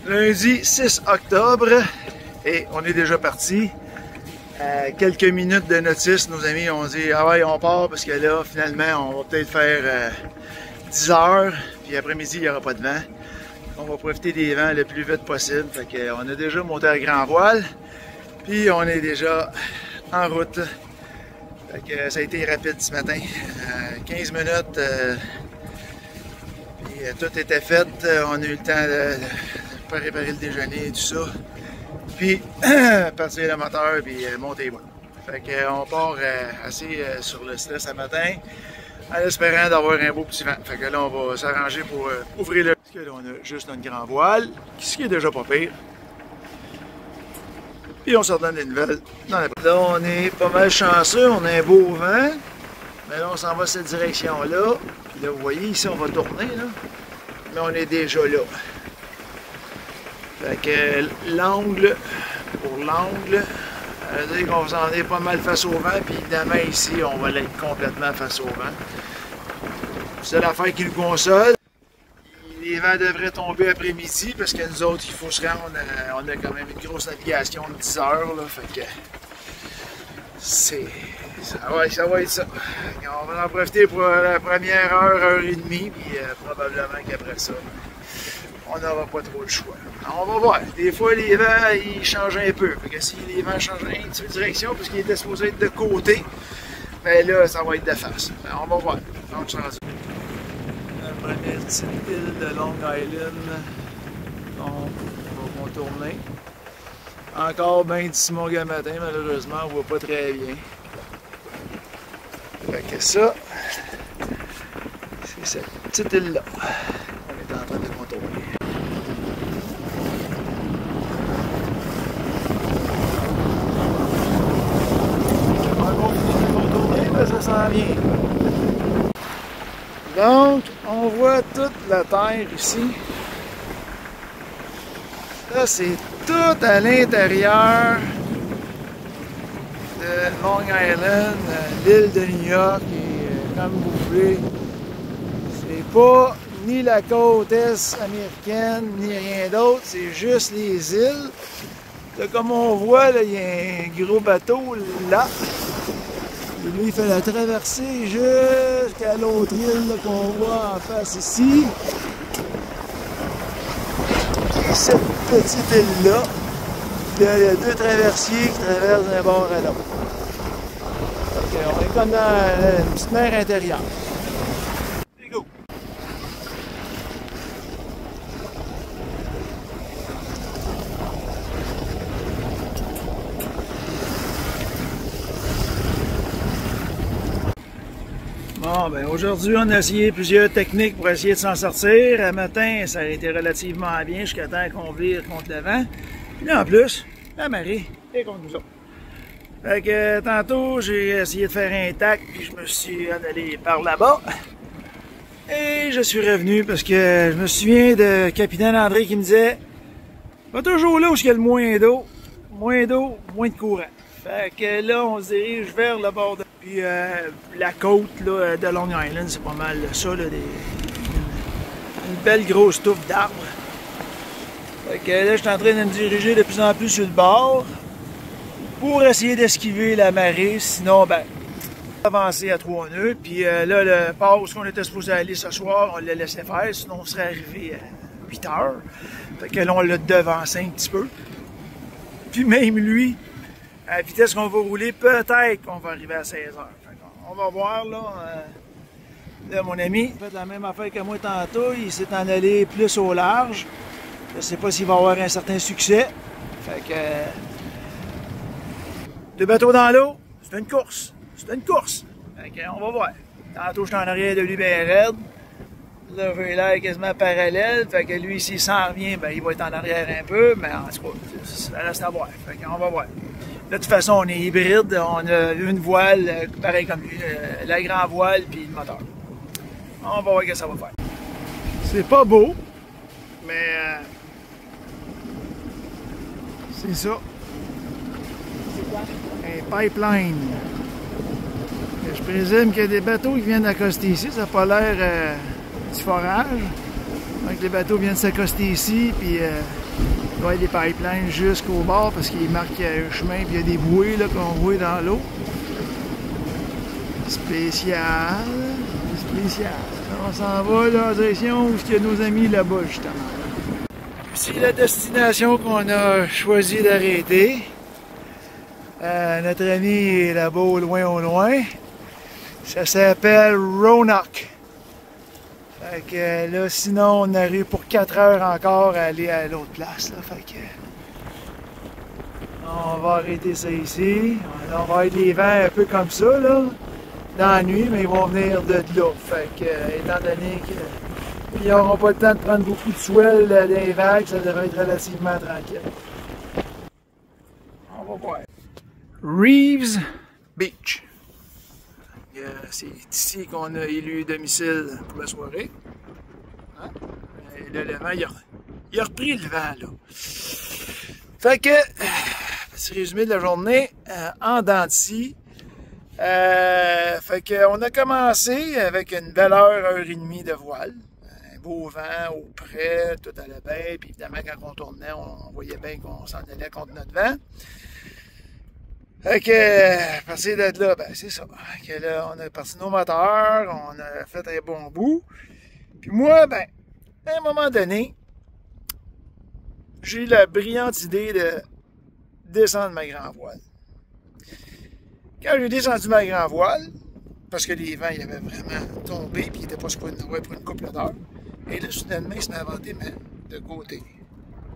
Lundi 6 octobre et on est déjà parti. À quelques minutes de notice, nos amis ont dit « Ah ouais, on part parce que là, finalement, on va peut-être faire 10 heures, puis après-midi, il n'y aura pas de vent. On va profiter des vents le plus vite possible. » Fait qu'on a déjà monté à grand voile, puis on est déjà en route. Fait que ça a été rapide ce matin. 15 minutes, puis tout était fait. On a eu le temps de préparer le déjeuner et tout ça. Puis partir le moteur puis monter les voiles. Fait qu'on part assez sur le stress ce matin, en espérant d'avoir un beau petit vent. Fait que là, on va s'arranger pour ouvrir le... Parce que là, on a juste notre grand voile, ce qui est déjà pas pire. Puis on se redonne des nouvelles dans la... Là, on est pas mal chanceux, on a un beau vent. Mais là, on s'en va cette direction-là. Puis là, vous voyez, ici, on va tourner, là. Mais on est déjà là. Fait que l'angle, pour l'angle, ça veut dire qu'on s'en est pas mal face au vent, puis évidemment ici, on va l'être complètement face au vent. C'est l'affaire qui nous console. Les vents devraient tomber après-midi, parce que nous autres, il faut se rendre, on a quand même une grosse navigation de 10 heures, là, fait que ça va être ça. On va en profiter pour la première heure, heure et demie, puis probablement qu'après ça, on n'aura pas trop le choix. On va voir. Des fois, les vents, ils changent un peu. Fait que si les vents changent un petit peu de direction, parce qu'ils étaient supposés être de côté, ben là, ça va être de face. Ben, on va voir. Donc, la première petite île de Long Island. Donc, on va tourner. Encore bien du smog à matin, malheureusement, on ne voit pas très bien. Fait que ça, c'est cette petite île-là. On est en train de contourner. Ça s'en vient. Donc, on voit toute la terre ici. Là, c'est tout à l'intérieur de Long Island, l'île de New York, et comme vous voulez, c'est pas ni la côte est américaine, ni rien d'autre, c'est juste les îles. Là, comme on voit, là, il y a un gros bateau là. Et lui, il fait la traversée jusqu'à l'autre île qu'on voit en face ici. Et cette petite île-là, il y a deux traversiers qui traversent d'un bord à l'autre. On est comme dans une petite mer intérieure. C'est go! Bon, ben aujourd'hui, on a essayé plusieurs techniques pour essayer de s'en sortir. Un matin, ça a été relativement bien jusqu'à temps qu'on vire contre le vent. Puis là, en plus, la marée est contre nous autres. Fait que tantôt, j'ai essayé de faire un tac, puis je me suis en allé par là-bas. Et je suis revenu parce que je me souviens de Capitaine André qui me disait « Va toujours là où il y a le moins d'eau, moins de courant. » Fait que là, on se dirige vers le bord de... Puis la côte là, de Long Island, c'est pas mal ça, là, une belle grosse touffe d'arbres. Fait que là, je suis en train de me diriger de plus en plus sur le bord pour essayer d'esquiver la marée, sinon, ben, avancer à 3 nœuds. Puis là, le port où on était supposé aller ce soir, on l'a laissé faire, sinon on serait arrivé à 8 heures. Fait que là, on l'a devancé un petit peu. Puis même lui, à la vitesse qu'on va rouler, peut-être qu'on va arriver à 16 heures. On va voir, là. Là, mon ami, il fait la même affaire que moi tantôt. Il s'est en allé plus au large. Je ne sais pas s'il va avoir un certain succès. Fait que... deux bateaux dans l'eau, c'est une course. C'est une course. Fait que, on va voir. Tantôt, je suis en arrière de lui bien raide. Là, j'ai l'air quasiment parallèle. Fait que lui, s'il s'en revient, ben, il va être en arrière un peu. Mais en tout cas, ça reste à voir. Fait qu'on va voir. De toute façon, on est hybride, on a une voile, pareil comme lui, la grand voile, puis le moteur. On va voir ce que ça va faire. C'est pas beau, mais c'est ça. C'est quoi? Un pipeline. Je présume qu'il y a des bateaux qui viennent d'accoster ici, ça n'a pas l'air du forage. Donc les bateaux viennent s'accoster ici, puis il va y avoir des pipelines jusqu'au bord parce qu'il marque un chemin, puis il y a des bouées qu'on voit dans l'eau. Spécial. Spécial. On s'en va là, en direction où il y a nos amis là-bas, justement. C'est la destination qu'on a choisi d'arrêter. Notre ami est là-bas au loin. Ça s'appelle Roanoke. Fait que là, sinon, on arrive pour 4 heures encore à aller à l'autre place. Là. Fait que on va arrêter ça ici. On va avoir des vents un peu comme ça, là, dans la nuit, mais ils vont venir de là. Fait que, étant donné qu'ils n'auront pas le temps de prendre beaucoup de swell dans les vagues, ça devrait être relativement tranquille. On va voir. Reeves Beach. C'est ici qu'on a élu domicile pour la soirée. Hein? Et là, le vent, il a repris le vent, là. Fait que, c'est résumé de la journée en dents de scie. Fait qu'on a commencé avec une belle heure et demie de voile. Un beau vent au près, tout allait bien. Puis évidemment, quand on tournait, on voyait bien qu'on s'en allait contre notre vent. Fait que, à partir de là, ben c'est ça. Fait que là, on a parti nos moteurs, on a fait un bon bout. Puis moi, ben, à un moment donné, j'ai eu la brillante idée de descendre ma grand voile. Quand j'ai descendu ma grand voile, parce que les vents, ils avaient vraiment tombé, puis ils n'étaient pas supposés nous avoir pour une couple d'heures, et là, soudainement, ils se m'avaient inventé de côté.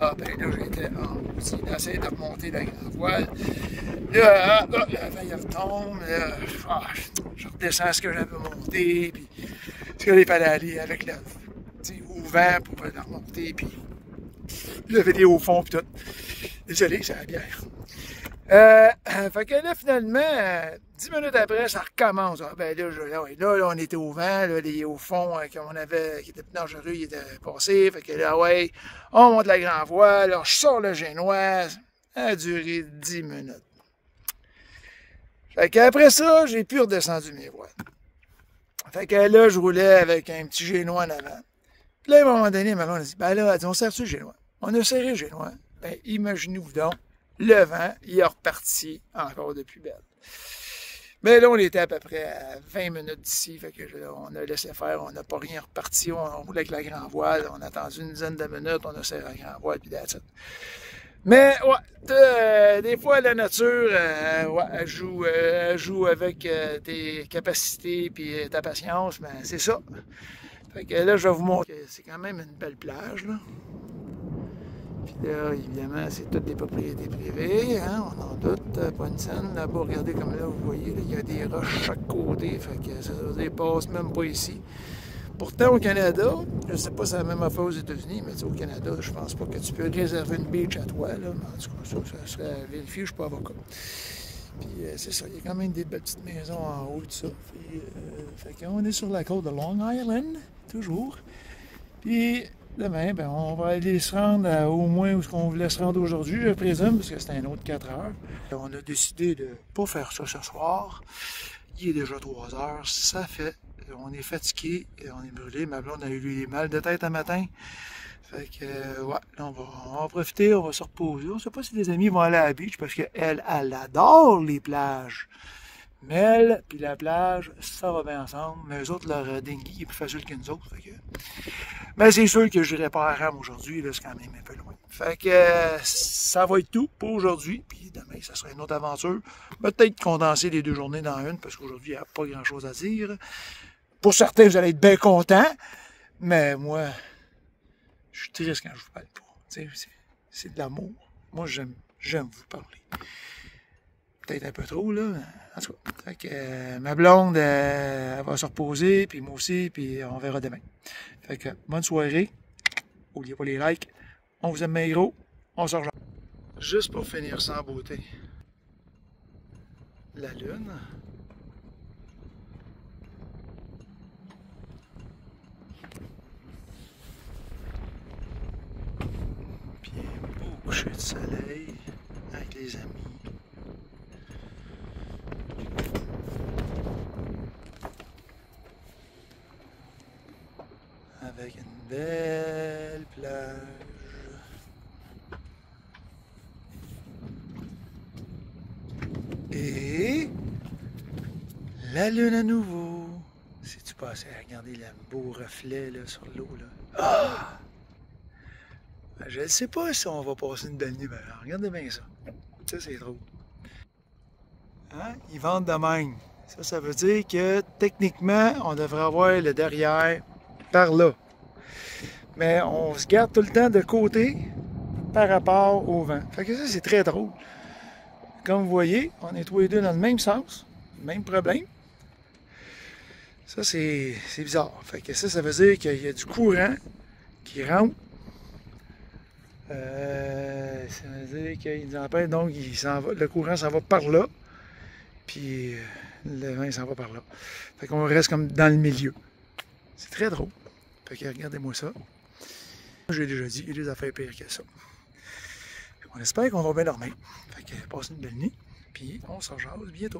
Ah ben là, j'étais en haut, j'ai essayé de remonter la grand voile. Là, le vent, il retombe, là, je redescends ce que j'avais monté, puis ce qu'il fallait aller avec le au vent pour la remonter, puis lever les hauts fonds, puis tout. Désolé, c'est la bière. Fait que là, finalement, 10 minutes après, ça recommence. Ah, ben là, on était au vent, là, les hauts fonds qu'on avait, qui étaient plus dangereux, ils étaient passés. Fait que là, ouais, on monte la grand voile, là, je sors le génois. Ça a duré 10 minutes. Fait qu'après ça, j'ai plus redescendu mes voiles. Fait que là, je roulais avec un petit génois en avant. Puis là, à un moment donné, ma blonde a dit, ben là, on serre-tu le génois? On a serré le génois. Ben, imaginez-vous donc, le vent, il est reparti encore de plus belle. Mais là, on était à peu près à 20 minutes d'ici, fait que là, on a laissé faire, on n'a pas rien reparti, on roulait avec la grand voile, on a attendu une dizaine de minutes, on a serré la grand voile, puis that's it. Mais, ouais, des fois, la nature, ouais, elle joue avec tes capacités puis ta patience, mais c'est ça. Fait que là, je vais vous montrer. C'est quand même une belle plage, là. Puis là, évidemment, c'est toutes des propriétés privées, hein, on en doute, pas une scène. Là-bas, regardez comme là, vous voyez, là, il y a des roches chaque côté, fait que ça ne dépasse même pas ici. Pourtant, au Canada, je ne sais pas si c'est la même affaire aux États-Unis, mais au Canada, je pense pas que tu peux réserver une beach à toi, là, mais en tout cas, ça serait vérifié, je ne suis pas avocat. Puis c'est ça, il y a quand même des belles petites maisons en haut, tout ça. Puis, fait qu'on est sur la côte de Long Island, toujours. Puis demain, ben, on va aller se rendre au moins où on voulait se rendre aujourd'hui, je présume, parce que c'est un autre 4 heures. On a décidé de ne pas faire ça ce soir. Il est déjà 3 heures, ça fait. On est fatigué, on est brûlé. Ma blonde a eu des mal de tête un matin. Fait que, ouais, là, on va profiter, on va se reposer. On ne sait pas si les amis vont aller à la beach parce qu'elle adore les plages. Mais elle puis la plage, ça va bien ensemble. Mais eux autres, leur dinghy est plus facile que nous autres. Fait que... Mais c'est sûr que je n'irai pas à Rame aujourd'hui, là, c'est quand même un peu loin. Fait que ça va être tout pour aujourd'hui. Puis demain, ça sera une autre aventure. Peut-être condenser les 2 journées dans une, parce qu'aujourd'hui, il n'y a pas grand-chose à dire. Pour certains, vous allez être bien contents. Mais moi, je suis triste quand je vous parle pas. C'est de l'amour. Moi, j'aime vous parler. Peut-être un peu trop, là. En tout cas, fait que, ma blonde, elle va se reposer, puis moi aussi, puis on verra demain. Fait que, bonne soirée. N'oubliez pas les likes. On vous aime bien gros. On se rejoint. Juste pour finir sans beauté. La lune. Puis un beau coucher de soleil avec les amis. Avec une belle La lune à nouveau. Si tu passes à regarder le beau reflet là, sur l'eau. Là. Ah! Je ne sais pas si on va passer une belle nuit. Ben, regardez bien ça. Ça, c'est drôle. Hein? Ils vendent de même. Ça veut dire que techniquement, on devrait avoir le derrière par là. Mais on se garde tout le temps de côté par rapport au vent. Fait que ça, c'est très drôle. Comme vous voyez, on est tous les deux dans le même sens, même problème. Ça, c'est bizarre. Fait que ça veut dire qu'il y a du courant qui rentre. Ça veut dire qu'il nous empêche, donc le courant s'en va par là. Puis le vent s'en va par là. Fait qu'on reste comme dans le milieu. C'est très drôle. Fait que regardez-moi ça. J'ai déjà dit, il y a des affaires pires que ça. On espère qu'on va bien dormir. Fait que passez une belle nuit. Puis on se rejase bientôt.